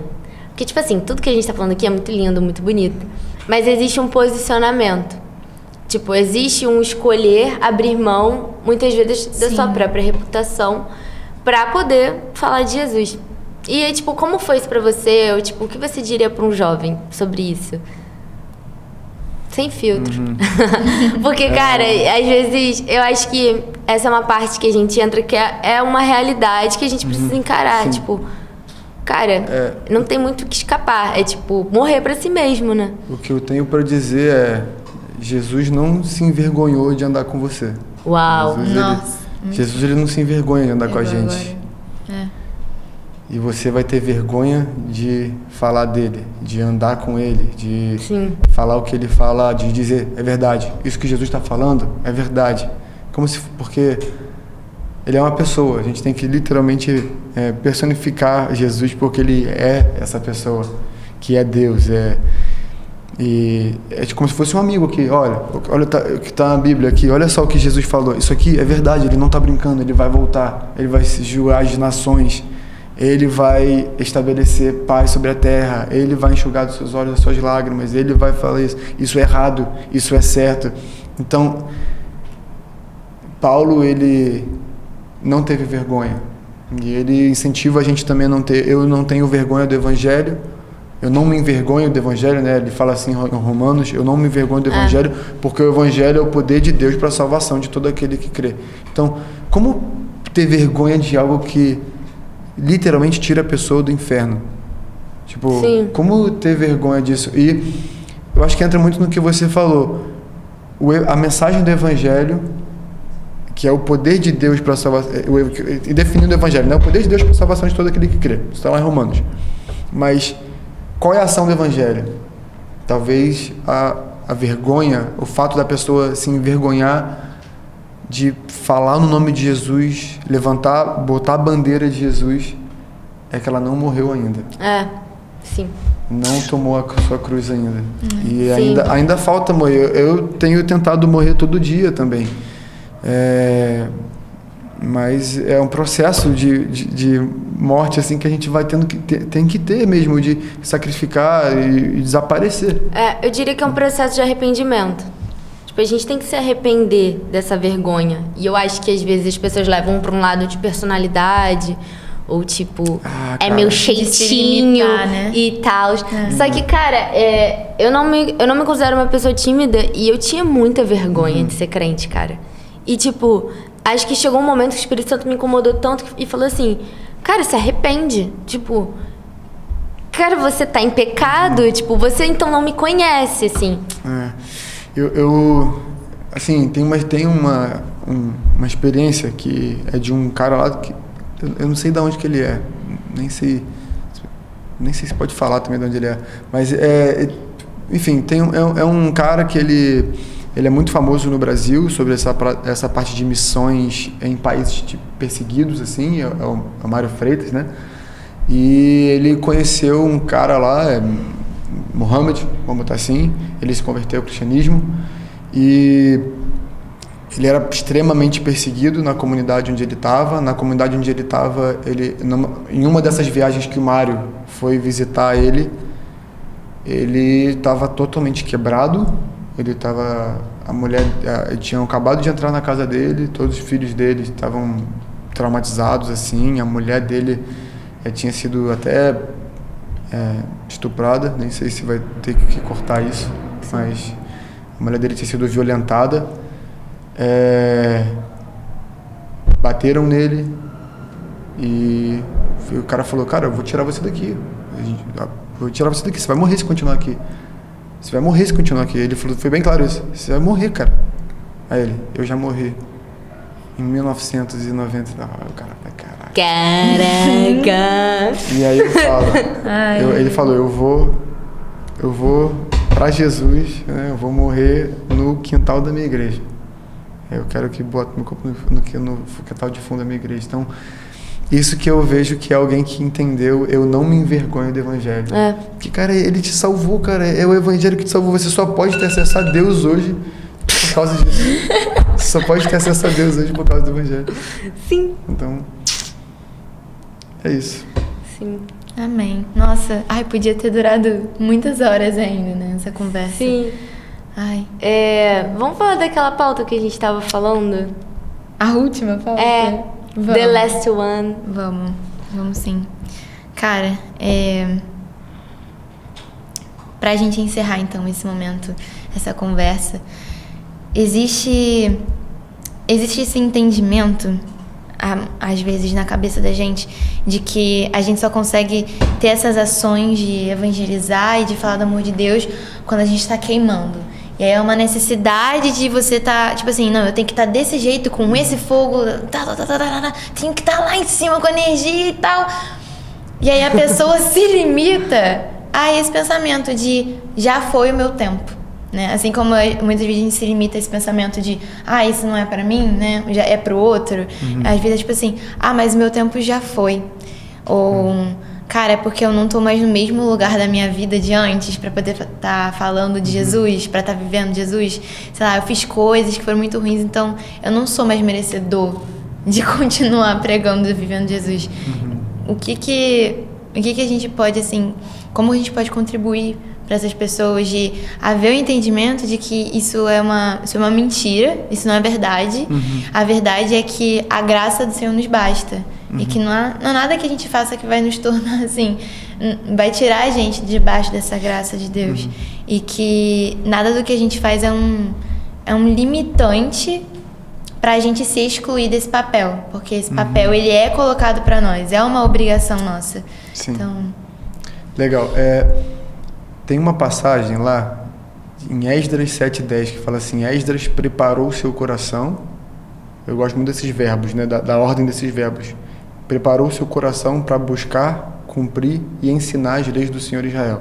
Speaker 1: Porque, tipo assim, tudo que a gente tá falando aqui é muito lindo, muito bonito. Mas existe um posicionamento. Tipo, existe um escolher, abrir mão, muitas vezes, da sua própria reputação pra poder falar de Jesus. E, tipo, como foi isso pra você? Ou, tipo, o que você diria pra um jovem sobre isso? Sem filtro. Porque, cara, às vezes, eu acho que essa é uma parte que a gente entra que é uma realidade que a gente precisa encarar. Tipo, cara, não tem muito o que escapar. É, tipo, morrer pra si mesmo, né?
Speaker 3: O que eu tenho pra dizer é: Jesus não se envergonhou de andar com você.
Speaker 1: Uau!
Speaker 3: Jesus ele não se envergonha de andar com a gente. E você vai ter vergonha de falar dele, de andar com ele, de falar o que ele fala, de dizer, é verdade. Isso que Jesus está falando é verdade. Porque ele é uma pessoa, a gente tem que literalmente personificar Jesus, porque ele é essa pessoa, que é Deus. E é como se fosse um amigo aqui. Olha o que está na Bíblia aqui, olha só o que Jesus falou. Isso aqui é verdade, ele não está brincando, ele vai voltar, ele vai se julgar as nações. Ele vai estabelecer paz sobre a terra, Ele vai enxugar dos seus olhos as suas lágrimas, Ele vai falar isso é errado, isso é certo. Então, Paulo, ele não teve vergonha. E ele incentiva a gente também a não ter. Eu não tenho vergonha do Evangelho, eu não me envergonho do Evangelho, né? Ele fala assim em Romanos, eu não me envergonho do Evangelho, porque o Evangelho é o poder de Deus para a salvação de todo aquele que crê. Então, como ter vergonha de algo que literalmente tira a pessoa do inferno? Tipo, como ter vergonha disso? E eu acho que entra muito no que você falou. A mensagem do Evangelho, que é o poder de Deus para a salvação, e definindo o Evangelho, né? O poder de Deus para a salvação de todo aquele que crê. Isso está lá em Romanos. Mas qual é a ação do Evangelho? Talvez a vergonha, o fato da pessoa se envergonhar de falar no nome de Jesus, botar a bandeira de Jesus, é que ela não morreu ainda. Não tomou a sua cruz ainda. E ainda falta morrer. Eu tenho tentado morrer todo dia também. Mas é um processo de morte assim que a gente vai tem que ter mesmo, de sacrificar e desaparecer.
Speaker 1: Eu diria que é um processo de arrependimento. Tipo, a gente tem que se arrepender dessa vergonha. E eu acho que às vezes as pessoas levam para um lado de personalidade, ou tipo, meu jeitinho, né? E tal. Só que, cara, eu não me considero uma pessoa tímida e eu tinha muita vergonha de ser crente, cara. E tipo, acho que chegou um momento que o Espírito Santo me incomodou tanto e falou assim: cara, se arrepende. Tipo, cara, você tá em pecado, tipo, você então não me conhece, assim.
Speaker 3: Eu assim, tem uma experiência que é de um cara lá que eu não sei de onde que ele é, nem sei se pode falar também de onde ele é, mas enfim, é um cara que ele é muito famoso no Brasil sobre essa parte de missões em países perseguidos, assim, é o Mário Freitas, né? E ele conheceu um cara lá, Mohammed, vamos botar assim, ele se converteu ao cristianismo e ele era extremamente perseguido na comunidade onde ele estava. Na comunidade onde ele estava, em uma dessas viagens que o Mário foi visitar ele estava totalmente quebrado. A mulher tinha acabado de entrar na casa dele, todos os filhos dele estavam traumatizados assim. A mulher dele tinha sido até estuprada, nem sei se vai ter que cortar isso, mas a mulher dele tinha sido violentada. Bateram nele e o cara falou: cara, eu vou tirar você daqui, você vai morrer se continuar aqui, ele falou, foi bem claro isso, você vai morrer, cara. Aí ele: eu já morri em 1990. O cara vai: caraca. E aí ele falou: eu vou pra Jesus, né? Eu vou morrer no quintal da minha igreja. Eu quero que bote meu corpo no quintal de fundo da minha igreja. Então, isso que eu vejo que é alguém que entendeu, eu não me envergonho do evangelho. Porque, cara, ele te salvou, cara. É o evangelho que te salvou. Você só pode ter acesso a Deus hoje por causa disso. Você só pode ter acesso a Deus hoje por causa do evangelho.
Speaker 1: Sim.
Speaker 3: Então, é isso.
Speaker 1: Sim.
Speaker 2: Amém. Nossa, podia ter durado muitas horas ainda, né, essa conversa.
Speaker 1: Sim. Vamos falar daquela pauta que a gente tava falando?
Speaker 2: A última pauta? Vamos.
Speaker 1: The Last One.
Speaker 2: Vamos sim. Cara, pra gente encerrar então esse momento, essa conversa, existe esse entendimento, às vezes, na cabeça da gente, de que a gente só consegue ter essas ações de evangelizar e de falar do amor de Deus quando a gente tá queimando. E aí é uma necessidade de você tá, tipo assim, não, eu tenho que estar desse jeito, com esse fogo, tenho que estar lá em cima com energia e tal. E aí a pessoa se limita a esse pensamento de já foi o meu tempo, né? Assim como muitas vezes a gente se limita a esse pensamento de isso não é pra mim, né? Já é pro outro. Às vezes é tipo assim, mas o meu tempo já foi. Ou cara, é porque eu não tô mais no mesmo lugar da minha vida de antes pra poder estar falando de Jesus, pra estar vivendo Jesus. Sei lá, eu fiz coisas que foram muito ruins, então eu não sou mais merecedor de continuar pregando e vivendo Jesus. O que a gente pode, assim, como a gente pode contribuir para essas pessoas de haver o entendimento de que isso é uma mentira, isso não é verdade. A verdade é que a graça do Senhor nos basta. E que não há nada que a gente faça que vai nos tornar assim, vai tirar a gente debaixo dessa graça de Deus. E que nada do que a gente faz é um limitante pra gente se excluir desse papel. Porque esse papel, ele é colocado pra nós, é uma obrigação nossa.
Speaker 3: Sim.
Speaker 2: Então...
Speaker 3: Legal. Tem uma passagem lá em Esdras 7:10 que fala assim: Esdras preparou o seu coração. Eu gosto muito desses verbos, né? Da ordem desses verbos. Preparou o seu coração para buscar, cumprir e ensinar as leis do Senhor Israel.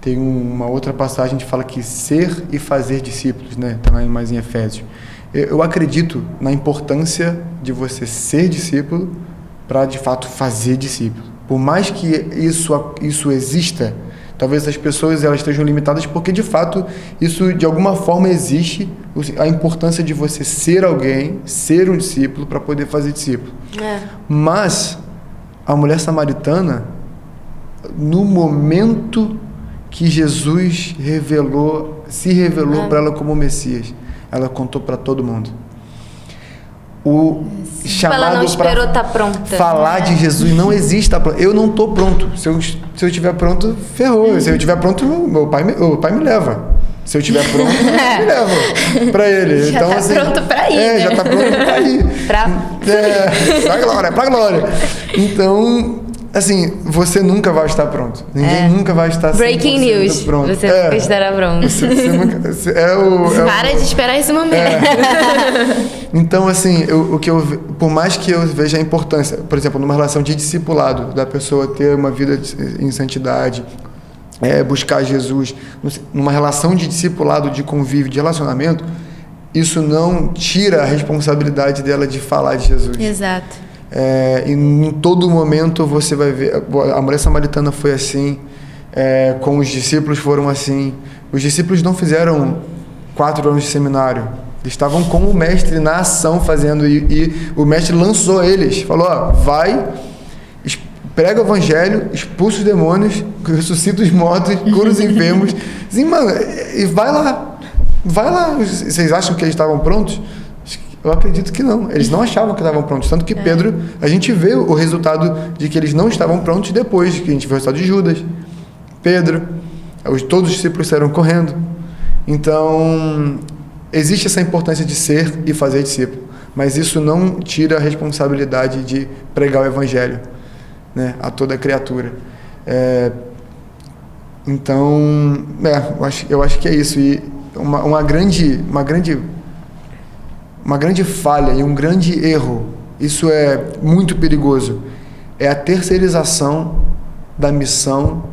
Speaker 3: Tem uma outra passagem que fala que ser e fazer discípulos, né? Está lá mais em Efésios. Eu acredito na importância de você ser discípulo para, de fato, fazer discípulo. Por mais que isso exista, talvez as pessoas elas estejam limitadas porque, de fato, isso de alguma forma existe, a importância de você ser alguém, ser um discípulo para poder fazer discípulo. Mas a mulher samaritana, no momento que Jesus se revelou para ela como Messias, ela contou para todo mundo. O chamado
Speaker 1: ela não esperou estar pronta.
Speaker 3: Falar de Jesus não existe. Eu não estou pronto. Se eu estiver pronto, ferrou. Se eu estiver pronto, o pai me leva. Se eu estiver pronto, me leva para ele.
Speaker 2: Já
Speaker 3: então,
Speaker 2: tá
Speaker 3: assim,
Speaker 2: pronto para ir. Né?
Speaker 3: Já está pronto para ir. Pra glória. Então, assim, você nunca vai estar pronto. Ninguém nunca vai estar
Speaker 1: Breaking news.
Speaker 3: Pronto.
Speaker 1: Você nunca estará pronto.
Speaker 3: Você nunca,
Speaker 2: Para de esperar esse momento.
Speaker 3: Então, assim, por mais que eu veja a importância, por exemplo, numa relação de discipulado, da pessoa ter uma vida em santidade, buscar Jesus, numa relação de discipulado, de convívio, de relacionamento, isso não tira a responsabilidade dela de falar de Jesus.
Speaker 2: Exato.
Speaker 3: E em todo momento você vai ver, a mulher samaritana foi assim, com os discípulos foram assim. Os discípulos não fizeram 4 anos de seminário, Estavam com o mestre na ação fazendo, e o mestre lançou eles, falou, ó, vai, prega o evangelho, expulsa os demônios, ressuscita os mortos, cura os enfermos. Assim, mano, e vai lá. Vocês acham que eles estavam prontos? Eu acredito que não. Eles não achavam que estavam prontos. Tanto que Pedro, a gente vê o resultado de que eles não estavam prontos depois, que a gente vê o resultado de Judas, Pedro, todos os discípulos saíram correndo. Então, existe essa importância de ser e fazer discípulo, mas isso não tira a responsabilidade de pregar o evangelho, né, a toda criatura. Então, eu acho que é isso. E uma grande falha e um grande erro, isso é muito perigoso, é a terceirização da missão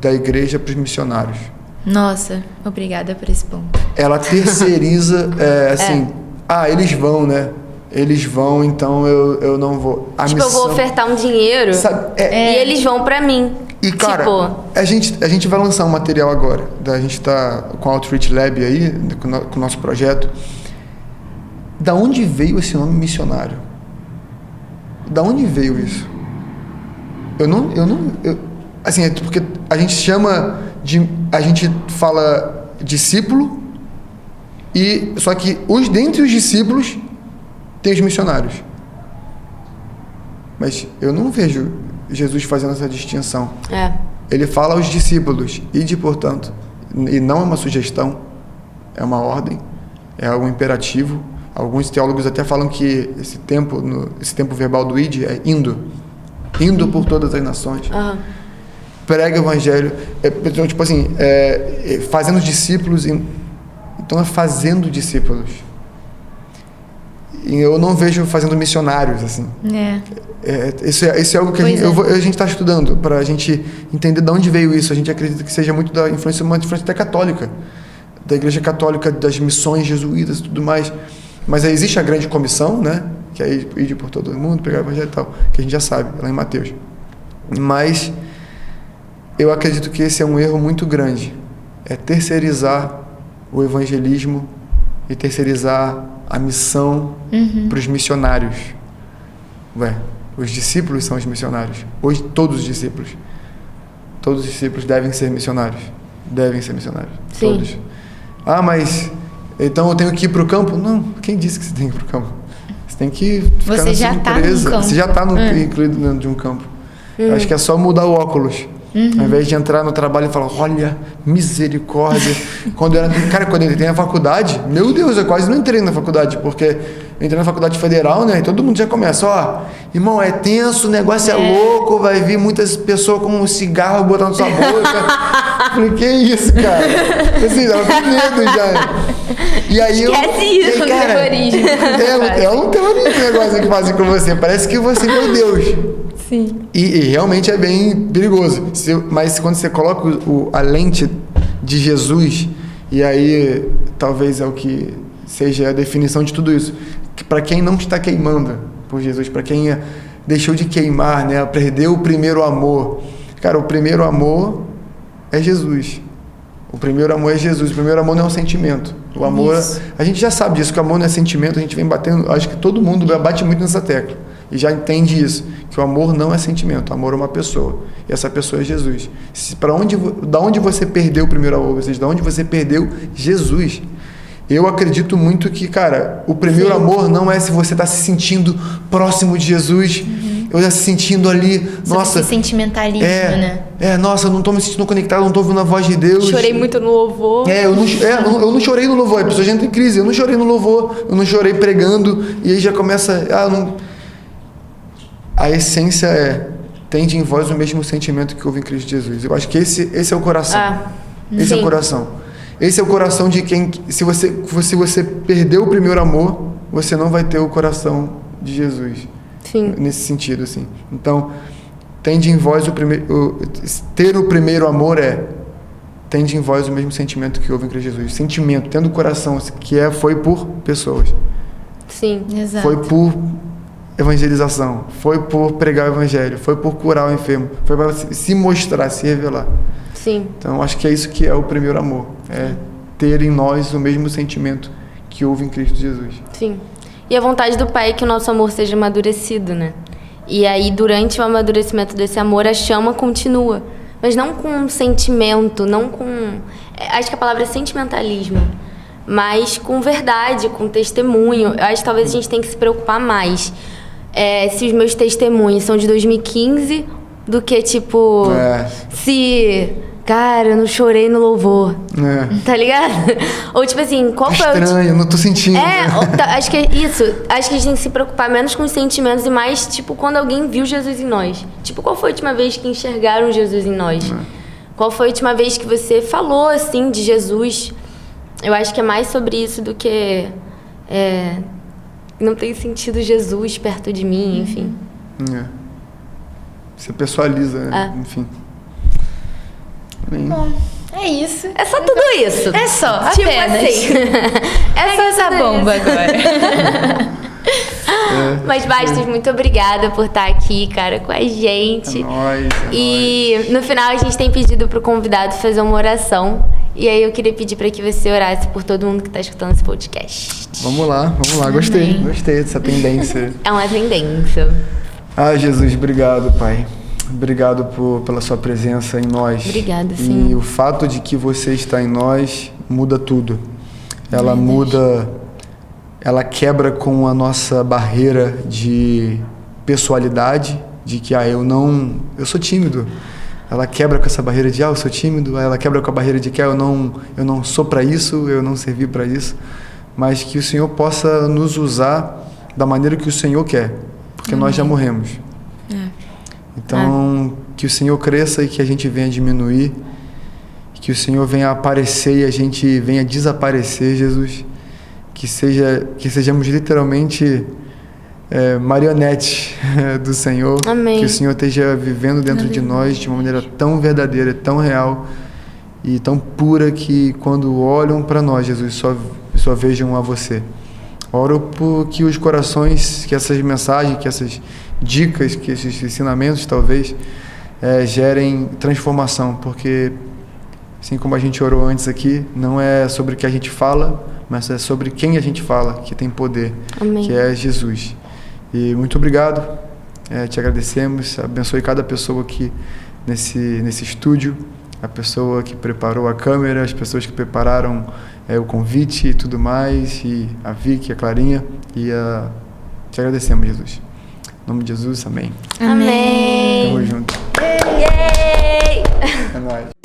Speaker 3: da igreja para os missionários.
Speaker 2: Nossa, obrigada por esse ponto.
Speaker 3: Ela terceiriza, eles vão, né? Eles vão, então eu não vou. A
Speaker 1: tipo,
Speaker 3: missão,
Speaker 1: eu vou ofertar um dinheiro e eles vão pra mim.
Speaker 3: E, cara, a gente vai lançar um material agora. A gente tá com a Outreach Lab aí, com o nosso projeto. Da onde veio esse nome missionário? Da onde veio isso? Assim, porque a gente a gente fala discípulo, só que dentre os discípulos tem os missionários. Mas eu não vejo Jesus fazendo essa distinção. Ele fala aos discípulos, ide, portanto, e não é uma sugestão, é uma ordem, é algo imperativo. Alguns teólogos até falam que esse tempo verbal do ide é indo por todas as nações. Prega o evangelho, tipo assim, fazendo discípulos, então é fazendo discípulos. E eu não vejo fazendo missionários, assim. Isso é algo que a gente está estudando, para a gente entender de onde veio isso. A gente acredita que seja muito uma influência até católica, da igreja católica, das missões jesuítas e tudo mais. Mas aí existe a grande comissão, né? Que é ir por todo mundo, pregar o evangelho e tal, que a gente já sabe, lá em Mateus. Mas eu acredito que esse é um erro muito grande. É terceirizar o evangelismo e terceirizar a missão para os missionários. Os discípulos são os missionários. Hoje, todos os discípulos devem ser missionários.
Speaker 1: Sim.
Speaker 3: Todos. Mas então eu tenho que ir para o campo? Não, quem disse que você tem que ir para o campo? Você tem que ficar
Speaker 2: Você já está no campo.
Speaker 3: Você já está incluído dentro de um campo. Eu acho que é só mudar o óculos. Ao invés de entrar no trabalho e falar, olha, misericórdia. Quando eu entrei na faculdade, meu Deus, eu quase não entrei na faculdade, porque eu entrei na faculdade federal, né? E todo mundo já começa, irmão, é tenso, o negócio é louco, vai vir muitas pessoas com um cigarro botando na sua boca. Falei, que isso, cara? Assim, ela tem medo já. E aí
Speaker 1: esquece isso, terrorismo.
Speaker 3: É um terrorismo o negócio que fazem com você. Parece que você, meu Deus.
Speaker 2: Sim.
Speaker 3: E realmente é bem perigoso. Mas quando você coloca a lente de Jesus, e aí talvez é o que seja a definição de tudo isso. Para quem não está queimando por Jesus, para quem deixou de queimar, né, perdeu o primeiro amor. Cara, o primeiro amor é Jesus. O primeiro amor é Jesus. O primeiro amor não é um sentimento. O amor, a gente já sabe disso, que o amor não é sentimento. A gente vem batendo, acho que todo mundo bate muito nessa tecla. E já entende isso, que o amor não é sentimento, o amor é uma pessoa. E essa pessoa é Jesus. Da onde você perdeu o primeiro amor? Ou seja, da onde você perdeu Jesus? Eu acredito muito que, cara, o primeiro amor não é se você está se sentindo próximo de Jesus, ou está se sentindo ali, nossa...
Speaker 2: Esse sentimentalismo, né?
Speaker 3: Nossa, eu não estou me sentindo conectado, não estou ouvindo a voz de Deus.
Speaker 1: Chorei muito no louvor.
Speaker 3: Eu não chorei no louvor, a pessoa já entra em crise, eu não chorei no louvor, eu não chorei pregando, e aí já começa... A essência é, tende em vós o mesmo sentimento que houve em Cristo Jesus. Eu acho que esse é o coração. Esse é o coração. Esse é o coração de quem... Se você perdeu o primeiro amor, você não vai ter o coração de Jesus.
Speaker 1: Sim.
Speaker 3: Nesse sentido, assim. Então, tende em vós ter o primeiro amor tende em vós o mesmo sentimento que houve em Cristo Jesus. Sentimento, tendo o coração, que foi por pessoas.
Speaker 1: Sim.
Speaker 2: Exato.
Speaker 3: Foi por evangelização, foi por pregar o evangelho, foi por curar o enfermo, foi para se mostrar, se revelar.
Speaker 1: Sim.
Speaker 3: Então, acho que é isso que é o primeiro amor, é ter em nós o mesmo sentimento que houve em Cristo Jesus.
Speaker 1: Sim. E a vontade do Pai é que o nosso amor seja amadurecido, né? E aí, durante o amadurecimento desse amor, a chama continua. Mas não com sentimento, não com... Acho que a palavra é sentimentalismo. Mas com verdade, com testemunho. Eu acho que talvez a gente tenha que se preocupar mais. Se os meus testemunhos são de 2015, do que, tipo... Se... Cara, eu não chorei no louvor. Tá ligado? Ou tipo assim, qual foi o...
Speaker 3: Estranho, eu não tô sentindo.
Speaker 1: Acho que é isso. Acho que a gente tem que se preocupar menos com os sentimentos e mais, tipo, quando alguém viu Jesus em nós. Tipo, qual foi a última vez que enxergaram Jesus em nós? Qual foi a última vez que você falou, assim, de Jesus? Eu acho que é mais sobre isso do que... não tem sentido Jesus perto de mim, enfim.
Speaker 3: Você pessoaliza, né? Enfim.
Speaker 2: Bom, é isso.
Speaker 1: É só tudo isso.
Speaker 2: É só,
Speaker 1: tipo
Speaker 2: apenas.
Speaker 1: assim.
Speaker 2: É só essa bomba agora.
Speaker 1: Mas, Bastos, muito obrigada por estar aqui, cara, com a gente.
Speaker 3: É nóis,
Speaker 1: E no final a gente tem pedido pro convidado fazer uma oração. E aí eu queria pedir para que você orasse por todo mundo que tá escutando esse podcast.
Speaker 3: Vamos lá. Gostei dessa tendência.
Speaker 1: É uma tendência.
Speaker 3: Jesus, obrigado, Pai. Obrigado pela sua presença em nós.
Speaker 1: Obrigada, Senhor.
Speaker 3: E o fato de que você está em nós muda tudo. Ela muda, ela quebra com a nossa barreira de pessoalidade, de que eu sou tímido. Ela quebra com essa barreira de eu sou tímido. Ela quebra com a barreira de que eu não sou para isso, eu não servi para isso. Mas que o Senhor possa nos usar da maneira que o Senhor quer, porque nós já morremos. Então, que o Senhor cresça e que a gente venha diminuir, que o Senhor venha aparecer e a gente venha desaparecer, Jesus. Que sejamos literalmente marionetes do Senhor.
Speaker 1: Amém.
Speaker 3: Que o Senhor esteja vivendo dentro de nós de uma maneira tão verdadeira, tão real e tão pura que quando olham para nós, Jesus, só vejam a você. Oro por que os corações, que essas mensagens, que essas dicas, que esses ensinamentos talvez gerem transformação, porque assim como a gente orou antes aqui, não é sobre o que a gente fala, mas é sobre quem a gente fala, que tem poder. Amém. Que é Jesus. E muito obrigado, te agradecemos, abençoe cada pessoa aqui nesse estúdio, a pessoa que preparou a câmera, as pessoas que prepararam o convite e tudo mais, e a Vicky, a Clarinha, te agradecemos, Jesus. Em nome de Jesus, amém.
Speaker 1: Amém.
Speaker 3: Tamo junto.
Speaker 1: Yay!
Speaker 3: É nóis.